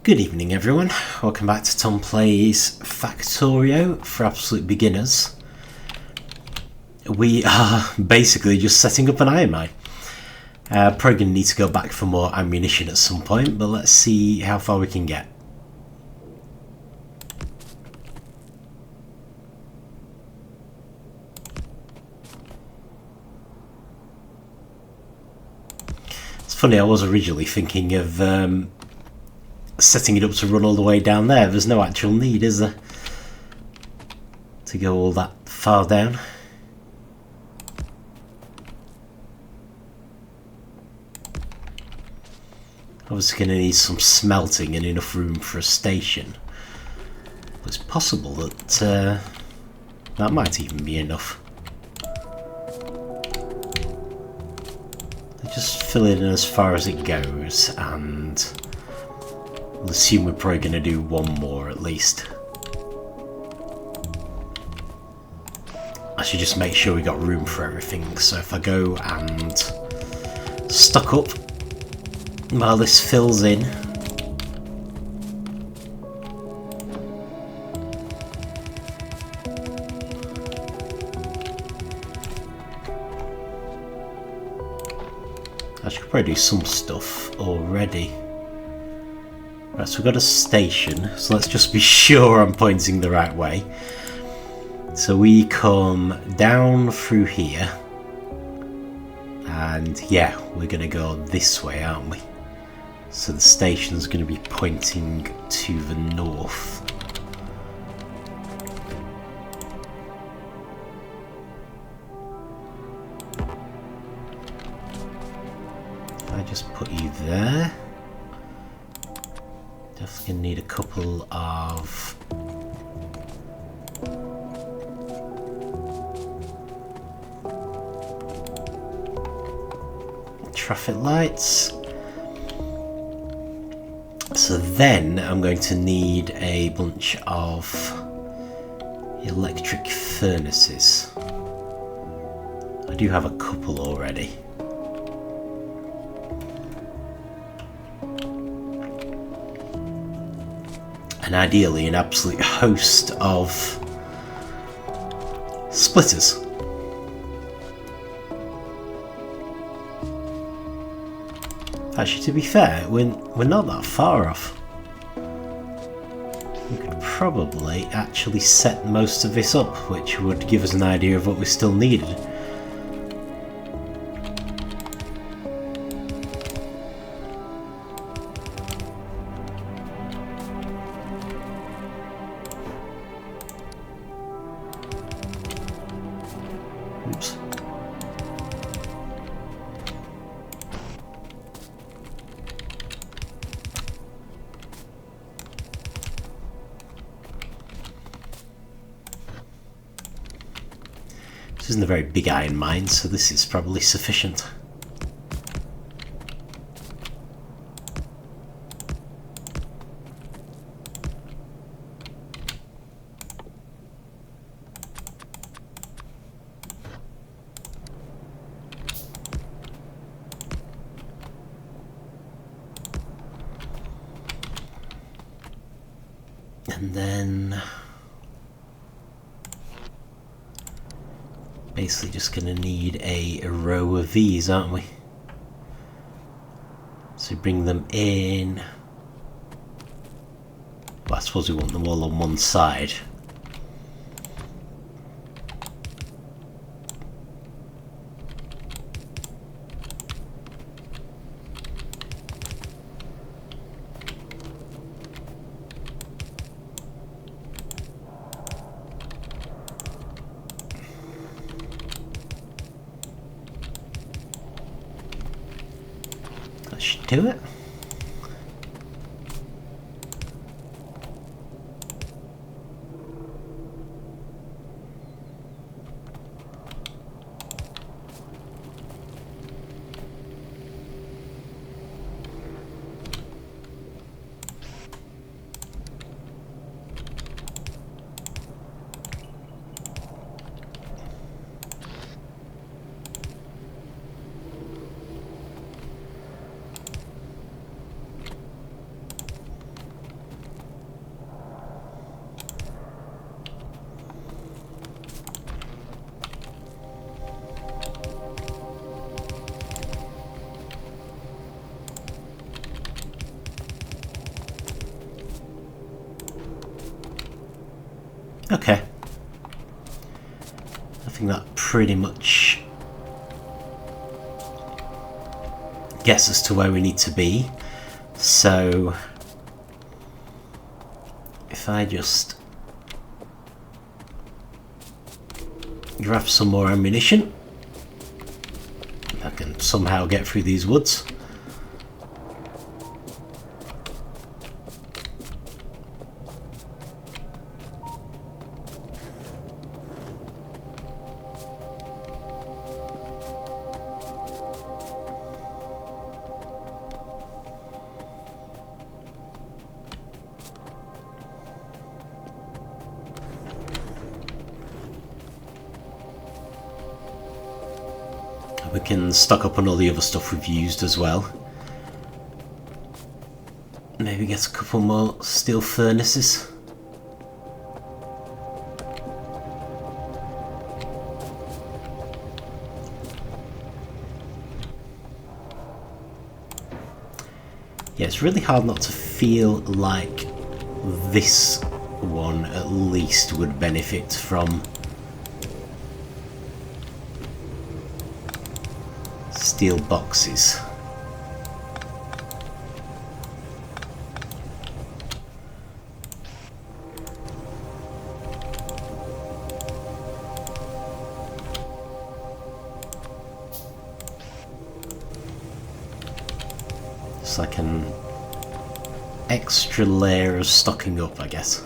Good evening everyone, welcome back to Tom Plays Factorio for absolute beginners. We are basically just setting up an iron mine. Probably going to need to go back for more ammunition at some point, but let's see how far we can get. It's funny, I was originally thinking of setting it up to run all the way down there. There's no actual need, is there, to go all that far down? Obviously going to need some smelting and enough room for a station. But it's possible that that might even be enough. Just fill it in as far as it goes, and we'll assume we're probably going to do one more at least. I should just make sure we got room for everything, so if I go and stock up while this fills in. I should probably do some stuff already. Right, so we've got a station, so let's just be sure I'm pointing the right way. So we come down through here, and yeah, we're going to go this way, aren't we? So the station's going to be pointing to the north. I just put you there. Definitely gonna need a couple of traffic lights. So then I'm going to need a bunch of electric furnaces. I do have a couple already. And ideally an absolute host of splitters. Actually, to be fair, we're not that far off. We could probably actually set most of this up, which would give us an idea of what we still needed. Oops. This isn't a very big iron mine, so this is probably sufficient. And then basically just going to need a row of these, aren't we? So bring them in. Well, I suppose we want them all on one side. That should do it. Okay. I think that pretty much gets us to where we need to be. So if I just grab some more ammunition, I can somehow get through these woods. We can stock up on all the other stuff we've used as well. Maybe get a couple more steel furnaces. Yeah, it's really hard not to feel like this one at least would benefit from steel boxes. It's like an extra layer of stocking up, I guess.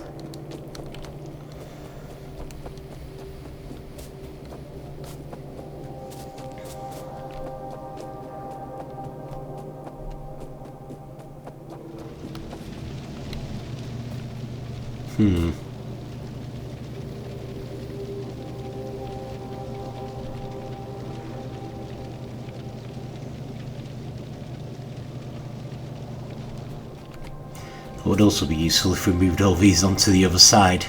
It would also be useful if we moved all these onto the other side.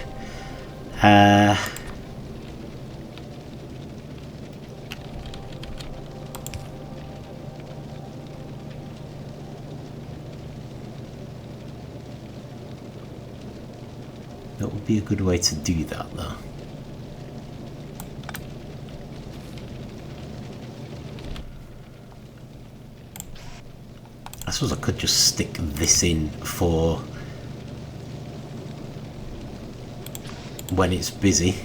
That would be a good way to do that, though. I suppose I could just stick this in for when it's busy.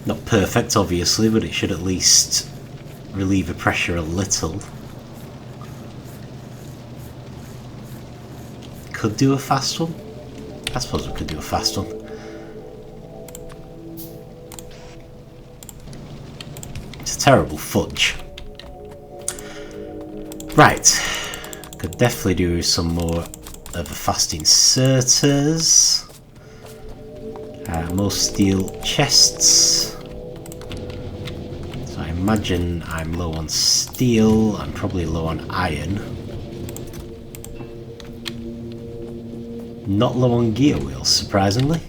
Not perfect, obviously, but it should at least relieve the pressure a little. Could do a fast one. I suppose we could do a fast one. It's a terrible fudge. Right, could definitely do some more of the fast inserters. More steel chests. So I imagine I'm low on steel, I'm probably low on iron. Not low on gear wheels, surprisingly.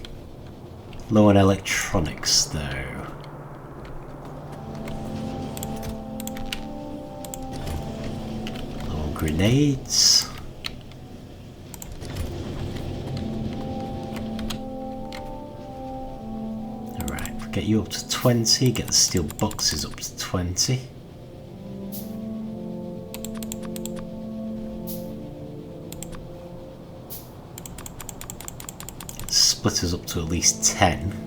Low on electronics, though. Grenades. Alright, get you up to 20, get the steel boxes up to 20. Get splitters up to at least 10.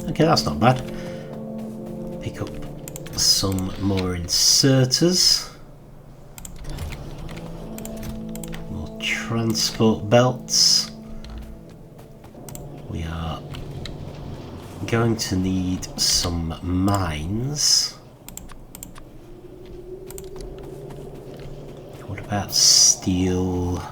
Okay, that's not bad. Pick up some more inserters. More transport belts. We are going to need some mines. What about steel?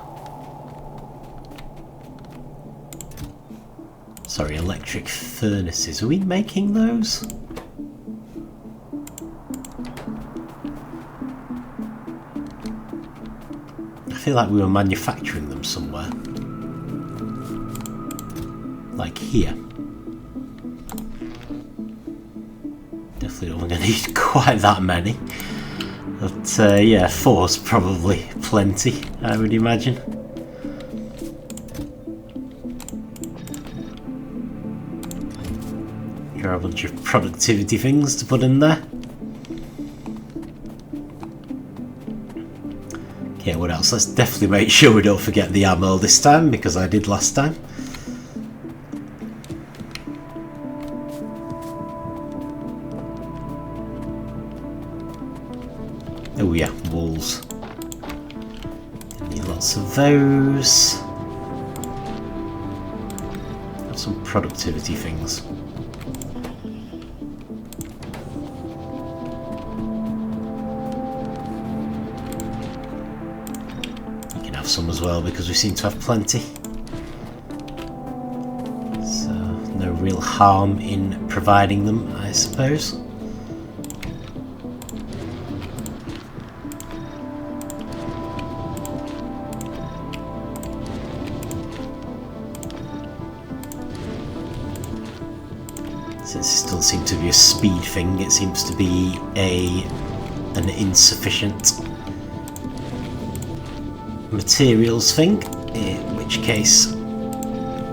Sorry, electric furnaces. Are we making those? I feel like we were manufacturing them somewhere. Like here. Definitely don't going to need quite that many. But yeah, 4's probably plenty, I would imagine. Here are a bunch of productivity things to put in there. Okay, what else? Let's definitely make sure we don't forget the ammo this time, because I did last time. Oh yeah, walls. Need lots of those. Have some productivity things. You can have some as well because we seem to have plenty. So no real harm in providing them, I suppose. Since it still seems to be a speed thing, it seems to be an insufficient materials thing, in which case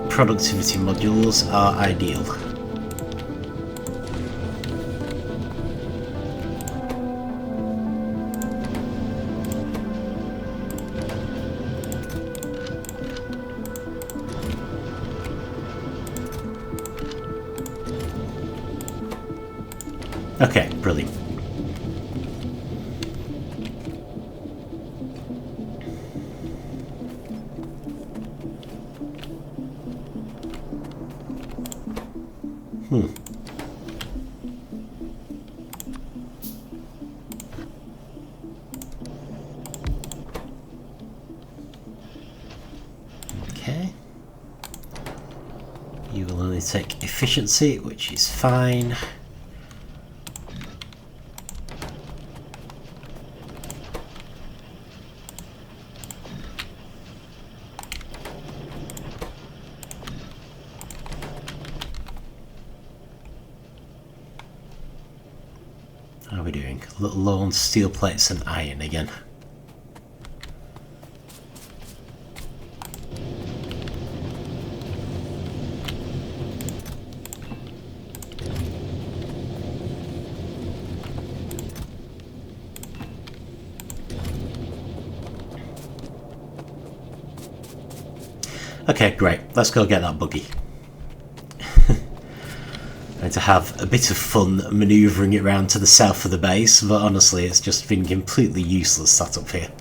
productivity modules are ideal. Okay, brilliant. Okay. You will only take efficiency, which is fine. How are we doing? A little low on steel plates and iron again. Okay, great. Let's go get that buggy. And to have a bit of fun manoeuvring it around to the south of the base, but honestly it's just been completely useless sat up here.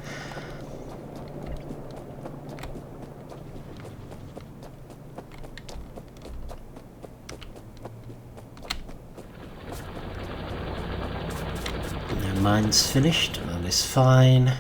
Now mine's finished, that is fine.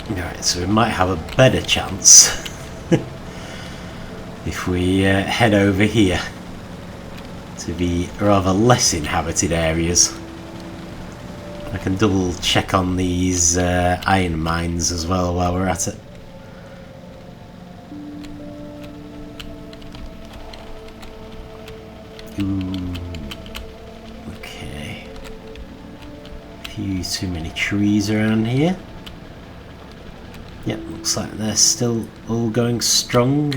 Alright, so we might have a better chance if we head over here to the rather less inhabited areas. I can double check on these iron mines as well while we're at it. Ooh, okay. A few too many trees around here. Yep, looks like they're still all going strong.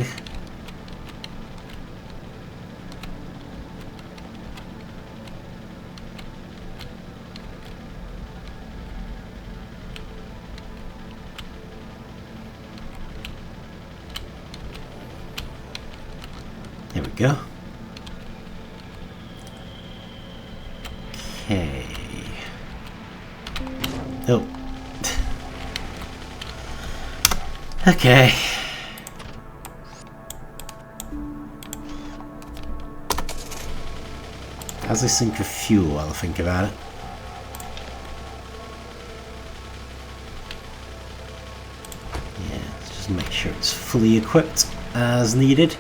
There we go. Okay. Oh. Okay. How's this thing for fuel while I think about it? Yeah, let's just make sure it's fully equipped. as needed.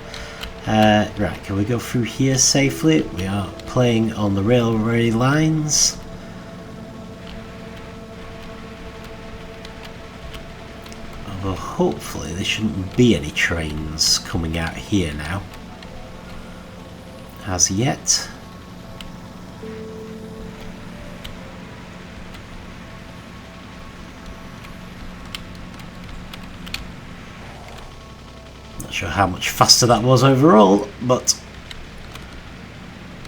Right, can we go through here safely? We are playing on the railway lines. Although hopefully there shouldn't be any trains coming out here now. As yet. Not sure how much faster that was overall, but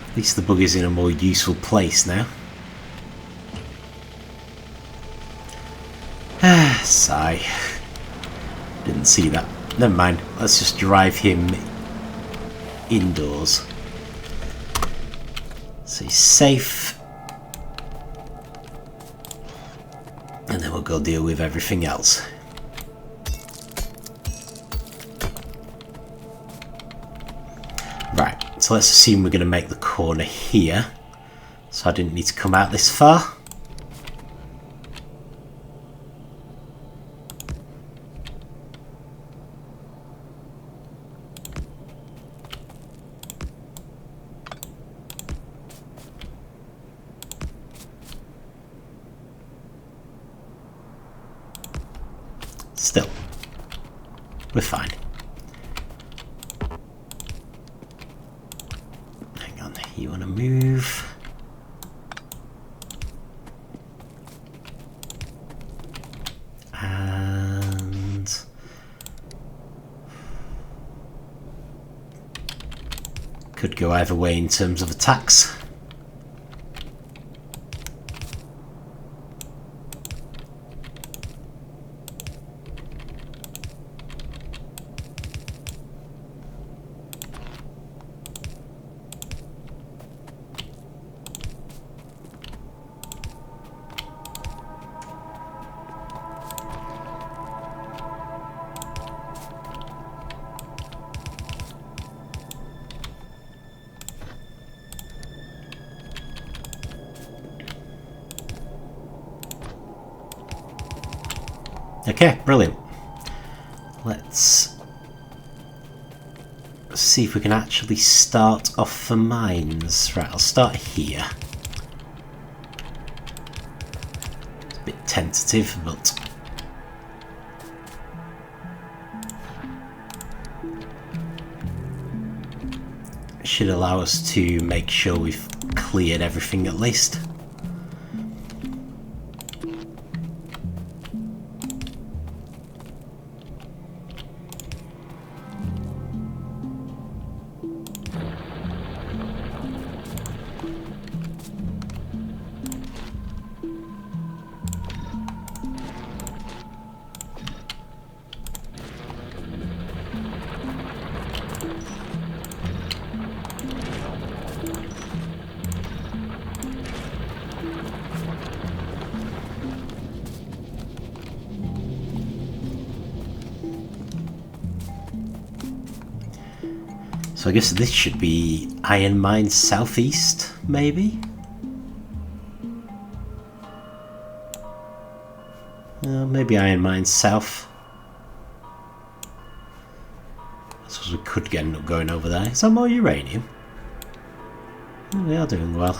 at least the buggy's in a more useful place now. Sigh. Didn't see that. Never mind. Let's just drive him indoors. So he's safe. And then we'll go deal with everything else. Right, so let's assume we're going to make the corner here. So I didn't need to come out this far. Still, we're fine. Hang on, you want to move? And could go either way in terms of attacks. Okay, brilliant. Let's see if we can actually start off the mines. Right, I'll start here. It's a bit tentative, but it should allow us to make sure we've cleared everything at least. So I guess this should be Iron Mine Southeast, maybe? Maybe Iron Mine South. I suppose we could end up going over there. Is that more uranium? Oh, we are doing well.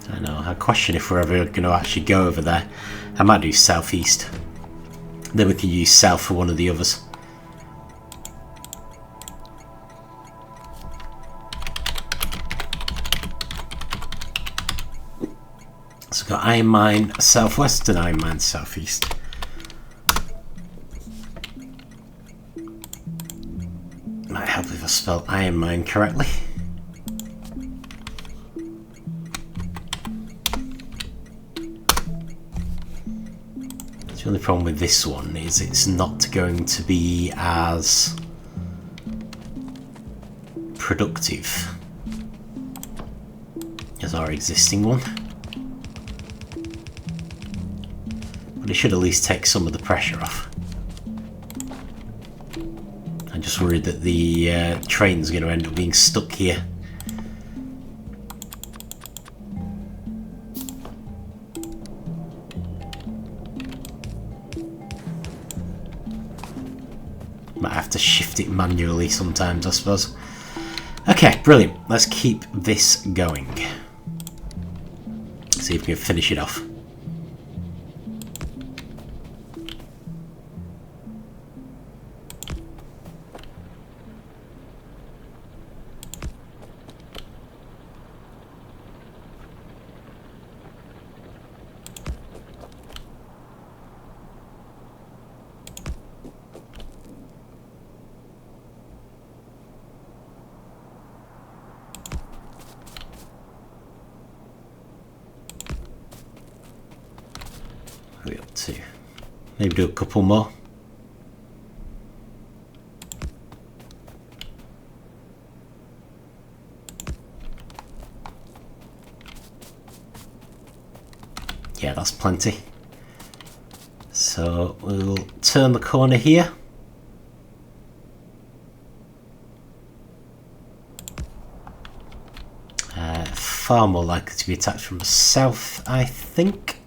I know, I question if we're ever going to actually go over there. I might do southeast. Then we can use south for one of the others. So we've got Iron Mine Southwest and Iron Mine Southeast. Might help if I spell Iron Mine correctly. The only problem with this one is it's not going to be as productive as our existing one. But it should at least take some of the pressure off. I'm just worried that the train's going to end up being stuck here. Might have to shift it manually sometimes, I suppose. Okay, brilliant. Let's keep this going. See if we can finish it off. What are we up to? Maybe do a couple more. Yeah, that's plenty. So we'll turn the corner here. Far more likely to be attacked from the south, I think.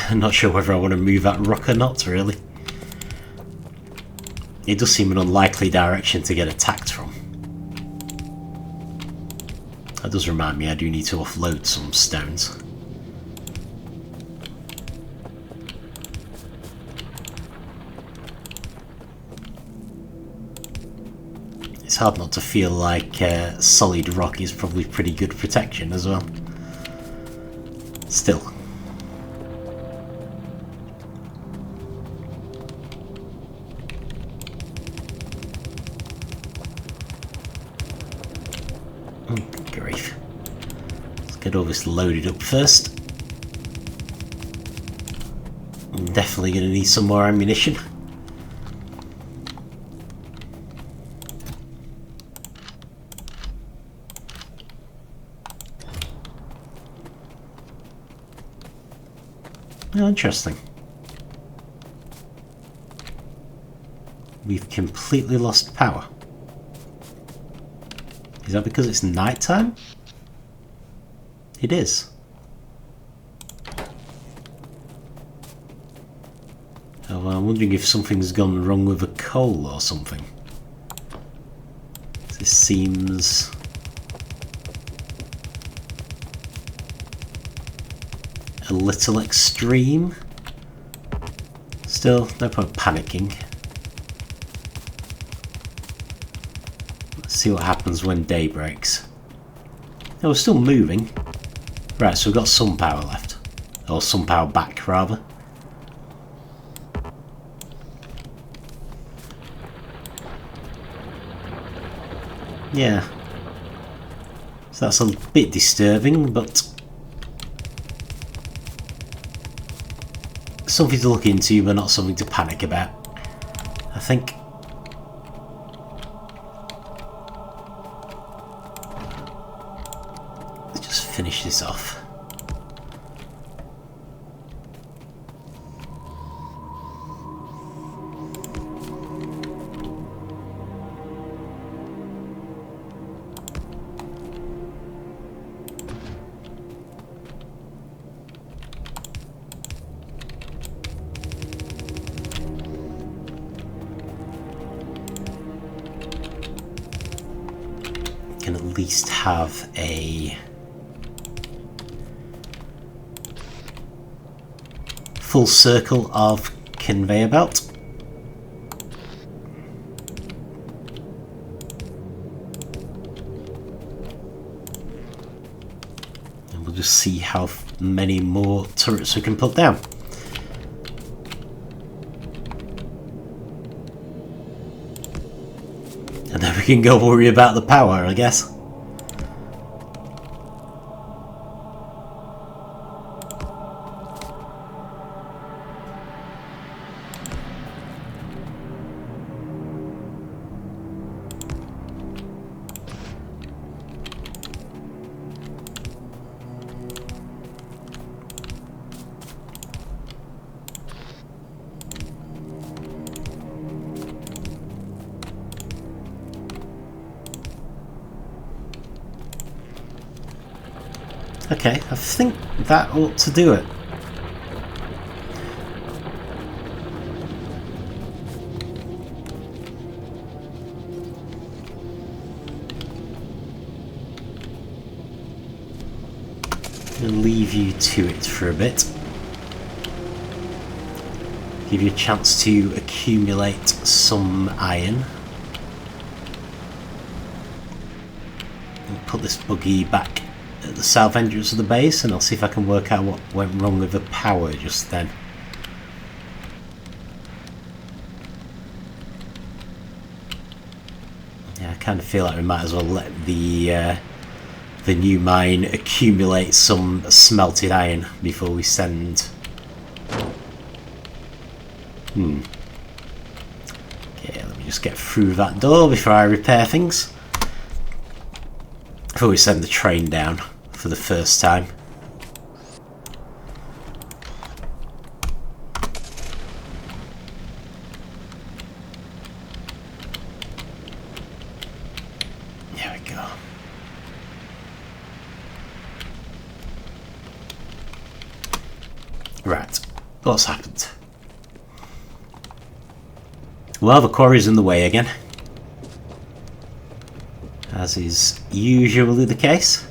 I'm not sure whether I want to move that rock or not, really. It does seem an unlikely direction to get attacked from. That does remind me I do need to offload some stones. It's hard not to feel like solid rock is probably pretty good protection as well. Still. Grief. Let's get all this loaded up first. I'm definitely going to need some more ammunition. Oh, interesting. We've completely lost power. Is that because it's night time? It is. Oh, well, I'm wondering if something's gone wrong with the coal or something. This seems a little extreme. Still, no point panicking. See what happens when day breaks. Oh, we're still moving. Right, so we've got some power left. Or some power back, rather. Yeah. So that's a bit disturbing, but something to look into, but not something to panic about, I think. Finish this off. Can at least have a full circle of conveyor belt. And we'll just see how many more turrets we can put down. And then we can go worry about the power, I guess. Okay, I think that ought to do it. I'll leave you to it for a bit. Give you a chance to accumulate some iron. I'll put this buggy back at the south entrance of the base and I'll see if I can work out what went wrong with the power just then. Yeah, I kind of feel like we might as well let the new mine accumulate some smelted iron before we send... Okay, let me just get through that door before I repair things. Before we send the train down for the first time. There we go. Right, what's happened? Well, the quarry's in the way again, as is usually the case.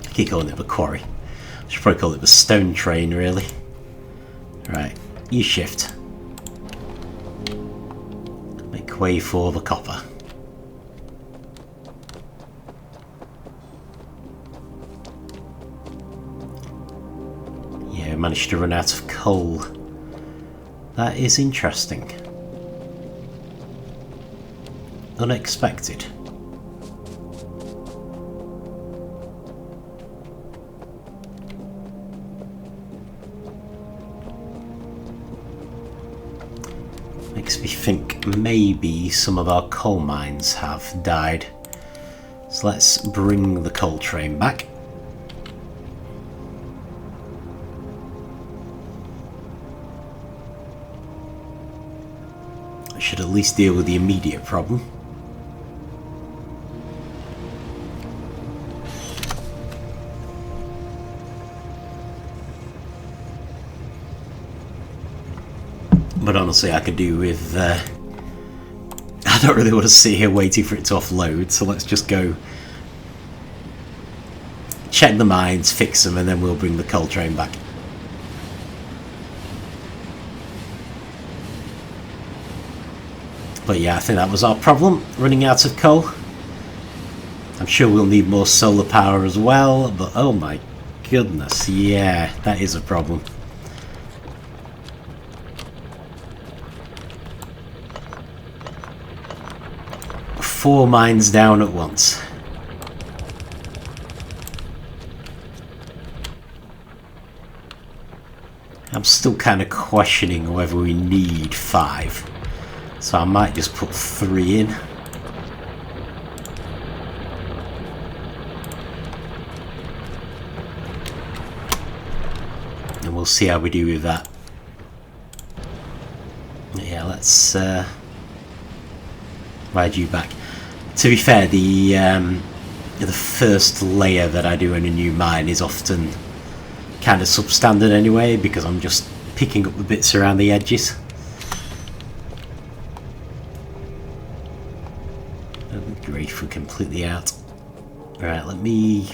I keep calling it the quarry. I should probably call it the stone train, really. Right, you shift. Make way for the copper. Yeah, managed to run out of coal. That is interesting. Unexpected. Makes me think maybe some of our coal mines have died. So let's bring the coal train back. I should at least deal with the immediate problem. But honestly, I could do with... I don't really want to sit here waiting for it to offload, so let's just go check the mines, fix them, and then we'll bring the coal train back. But yeah, I think that was our problem, running out of coal. I'm sure we'll need more solar power as well, but oh my goodness, yeah, that is a problem. Four mines down at once. I'm still kind of questioning whether we need 5, so I might just put 3 in. And we'll see how we do with that. Yeah, let's ride you back. To be fair, the first layer that I do in a new mine is often kind of substandard anyway, because I'm just picking up the bits around the edges. Oh, grief, we're completely out. Right, let me...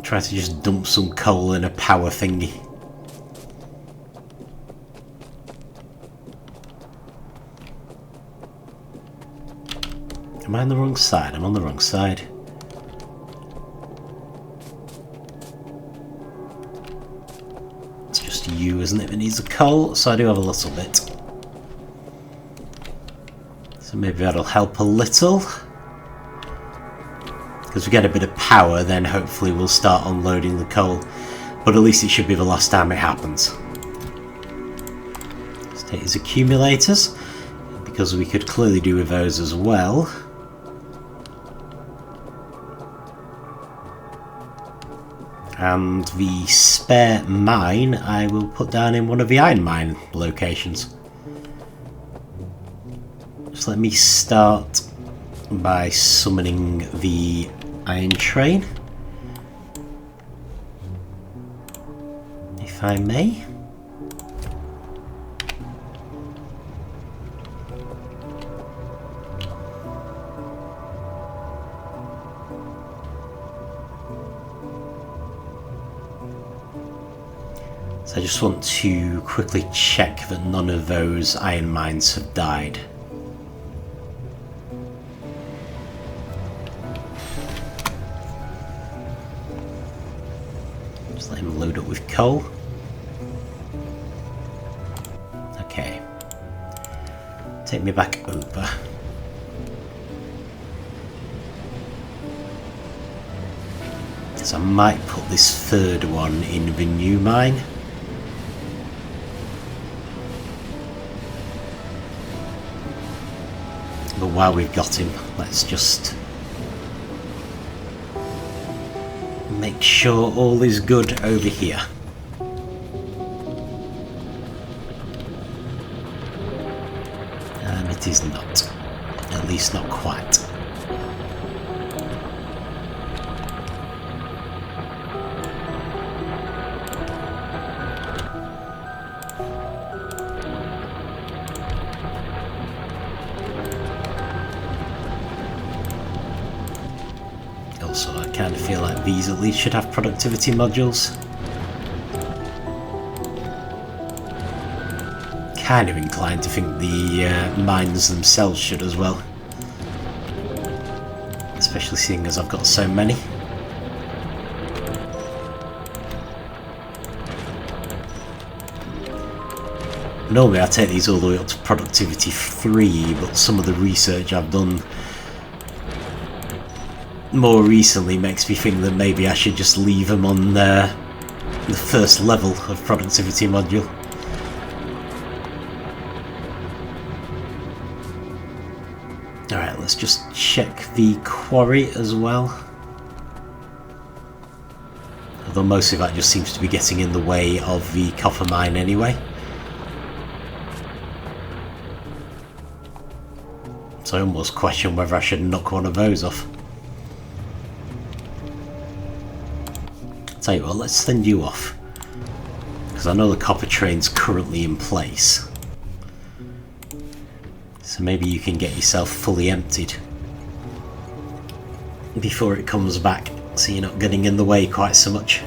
try to just dump some coal in a power thingy. Am I on the wrong side? I'm on the wrong side. It's just you, isn't it, that needs the coal? So I do have a little bit. So maybe that'll help a little. Because we get a bit of power, then hopefully we'll start unloading the coal. But at least it should be the last time it happens. Let's take his accumulators, because we could clearly do with those as well. and the spare mine I will put down in one of the iron mine locations. Just let me start by summoning the iron train, if I may. So I just want to quickly check that none of those iron mines have died. Just let him load up with coal. Okay. Take me back over. So I might put this third one in the new mine. But while we've got him, let's just make sure all is good over here. And it is not. At least not quite. Also, I kind of feel like these at least should have productivity modules. Kind of inclined to think the mines themselves should as well. Especially seeing as I've got so many. Normally I take these all the way up to productivity 3, but some of the research I've done more recently makes me think that maybe I should just leave them on the first level of productivity module. Alright, let's just check the quarry as well. Although most of that just seems to be getting in the way of the copper mine anyway. So I almost question whether I should knock one of those off. Tell you what, let's send you off, because I know the copper train's currently in place, so maybe you can get yourself fully emptied before it comes back, so you're not getting in the way quite so much.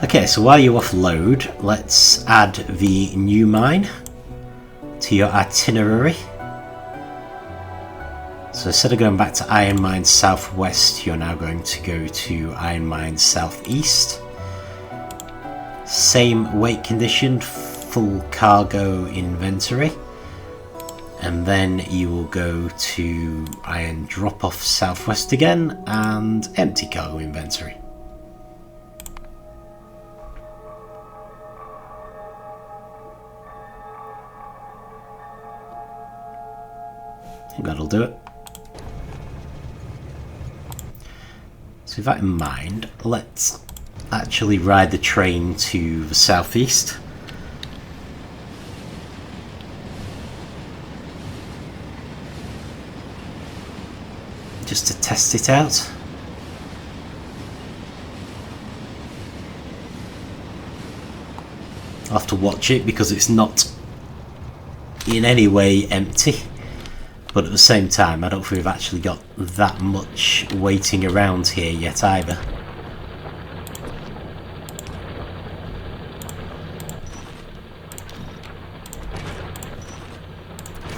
Okay, so while you offload, let's add the new mine to your itinerary. So instead of going back to Iron Mine Southwest, you're now going to go to Iron Mine Southeast. Same weight condition, full cargo inventory. And then you will go to Iron Drop-Off Southwest again and empty cargo inventory. I think that'll do it. So with that in mind, let's actually ride the train to the southeast. Just to test it out. I'll have to watch it because it's not in any way empty. But at the same time, I don't think we've actually got that much waiting around here yet either.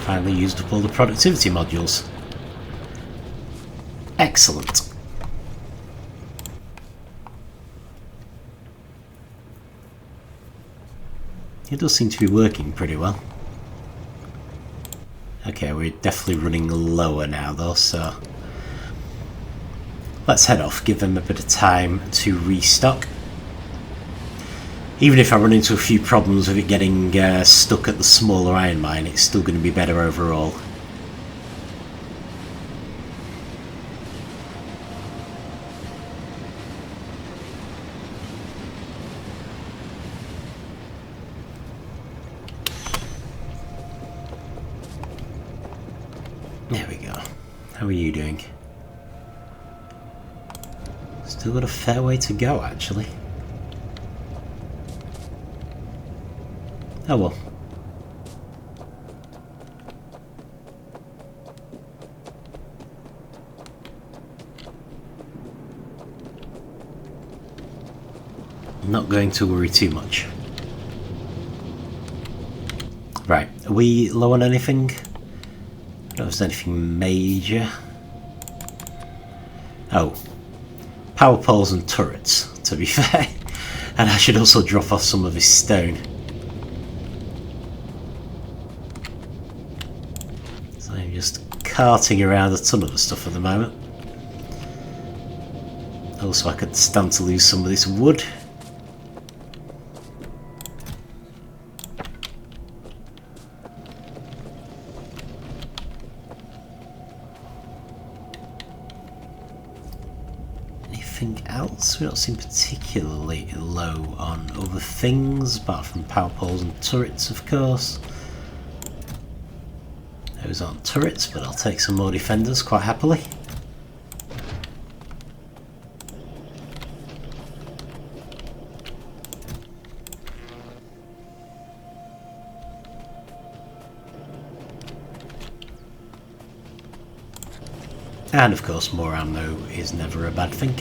Finally used up all the productivity modules. Excellent. It does seem to be working pretty well. Okay, we're definitely running lower now though, so let's head off, give them a bit of time to restock. Even if I run into a few problems with it getting stuck at the smaller iron mine, it's still going to be better overall. There we go. How are you doing? Still got a fair way to go, actually. Oh well. I'm not going to worry too much. Right, are we low on anything? I don't know if there's anything major. Oh. Power poles and turrets, to be fair. And I should also drop off some of this stone. So I'm just carting around a ton of the stuff at the moment. Also, I could stand to lose some of this wood. Anything else? We don't seem particularly low on other things, apart from power poles and turrets, of course. Those aren't turrets, but I'll take some more defenders quite happily. And of course, more ammo is never a bad thing.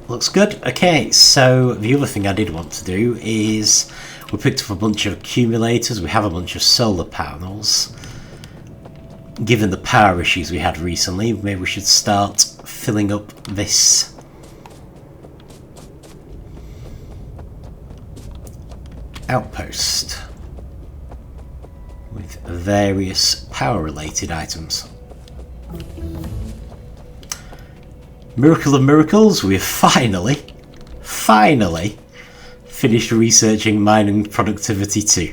Looks good. Okay, so the other thing I did want to do is we picked up a bunch of accumulators, we have a bunch of solar panels. Given the power issues we had recently, maybe we should start filling up this outpost with various power related items. Miracle of miracles, we have finally finished researching mining productivity 2.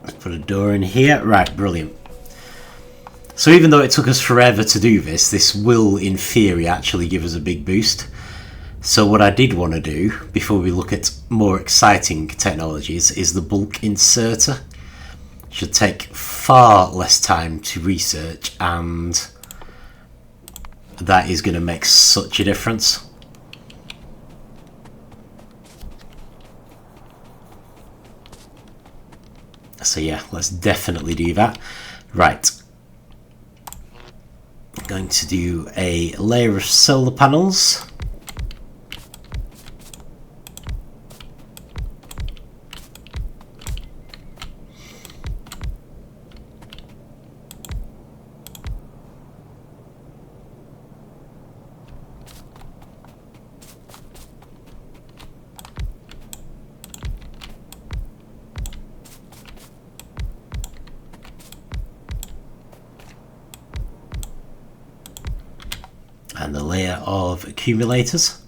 Let's put a door in here. Right, brilliant. So even though it took us forever to do this, this will in theory actually give us a big boost. So what I did want to do, before we look at more exciting technologies, is the bulk inserter. Should take far less time to research, and that is going to make such a difference. So yeah, let's definitely do that. Right. I'm going to do a layer of solar panels. And the layer of accumulators.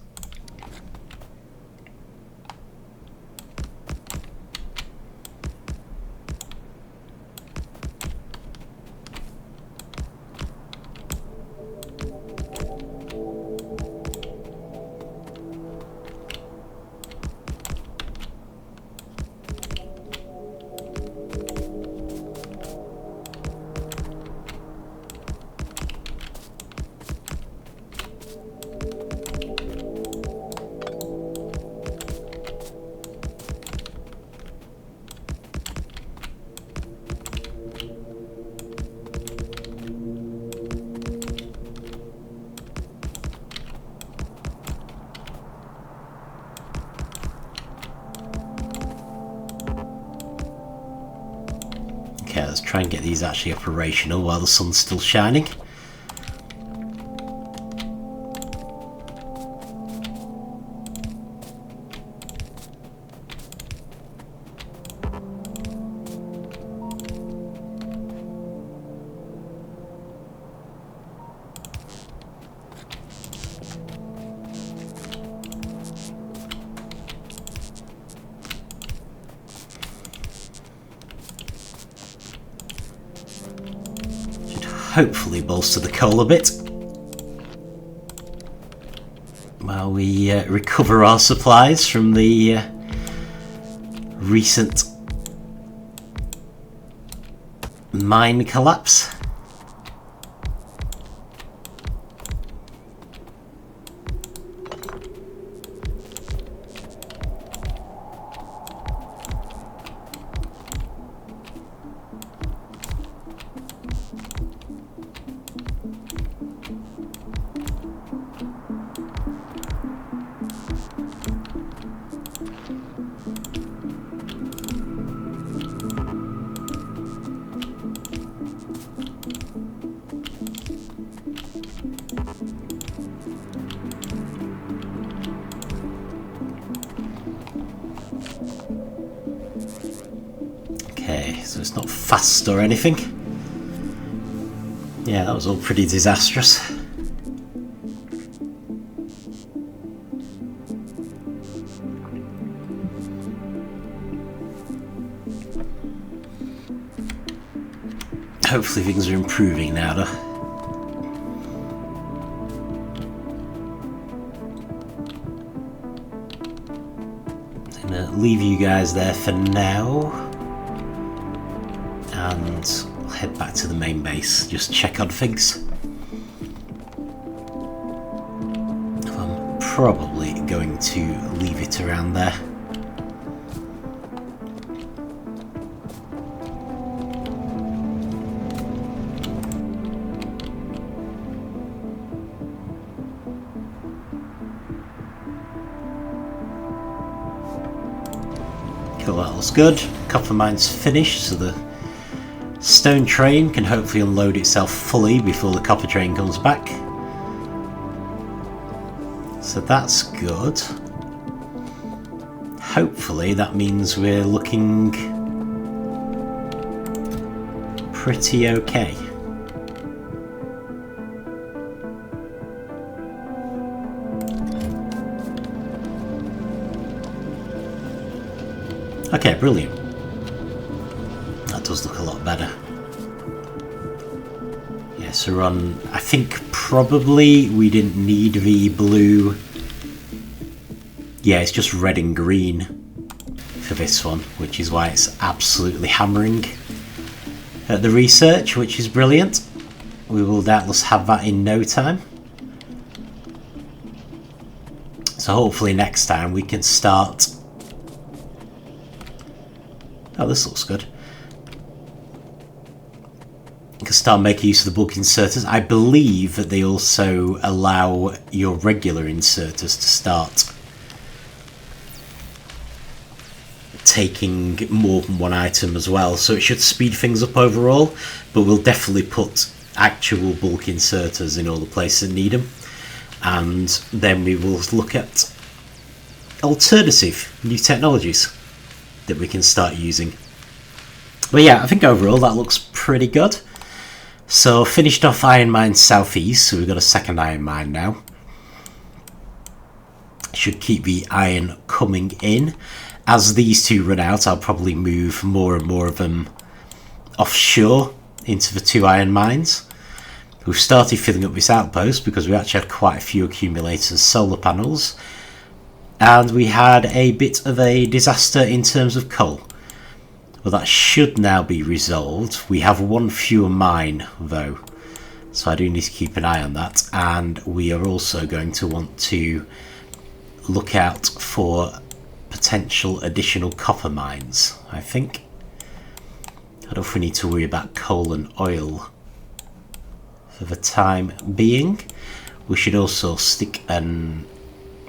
let's try and get these actually operational while the sun's still shining. Hopefully bolster the coal a bit while we recover our supplies from the recent mine collapse. Okay, so it's not fast or anything. Yeah, that was all pretty disastrous. Hopefully things are improving now, though. I'm gonna leave you guys there for now, and I'll head back to the main base, just check on things. I'm probably going to leave it around there. Cool, that looks good. Copper mine's finished, so the stone train can hopefully unload itself fully before the copper train comes back. So that's good. Hopefully that means we're looking pretty okay. Okay, brilliant. That does look a lot better. Yeah, so we're on, I think probably we didn't need the blue. Yeah, it's just red and green for this one, which is why it's absolutely hammering at the research, which is brilliant. We will doubtless have that in no time. So hopefully next time we can start. Oh, this looks good. You can start making use of the bulk inserters. I believe that they also allow your regular inserters to start taking more than one item as well, so it should speed things up overall, but we'll definitely put actual bulk inserters in all the places that need them, and then we will look at alternative new technologies that we can start using. But yeah, I think overall that looks pretty good. So finished off iron mine southeast, so we've got a second iron mine now. Should keep the iron coming in. As these two run out, I'll probably move more and more of them offshore into the two iron mines. We've started filling up this outpost because we actually had quite a few accumulators, solar panels, and we had a bit of a disaster in terms of coal. Well, that should now be resolved. We have one fewer mine though, so I do need to keep an eye on that, and we are also going to want to look out for potential additional copper mines, I think. I don't know if we need to worry about coal and oil for the time being. We should also stick a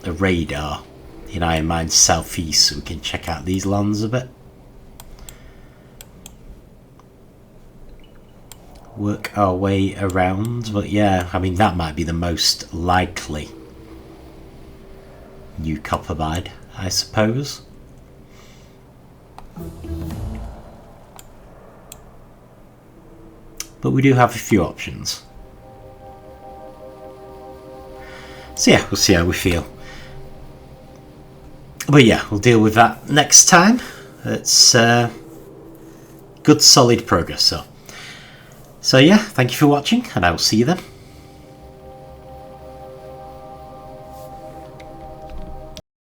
radar in iron mine southeast so we can check out these lands a bit. work our way around. But yeah, I mean, that might be the most likely new copper mine, I suppose. But we do have a few options. So yeah, we'll see how we feel. But yeah, we'll deal with that next time. It's good solid progress. So yeah, thank you for watching, and I will see you then.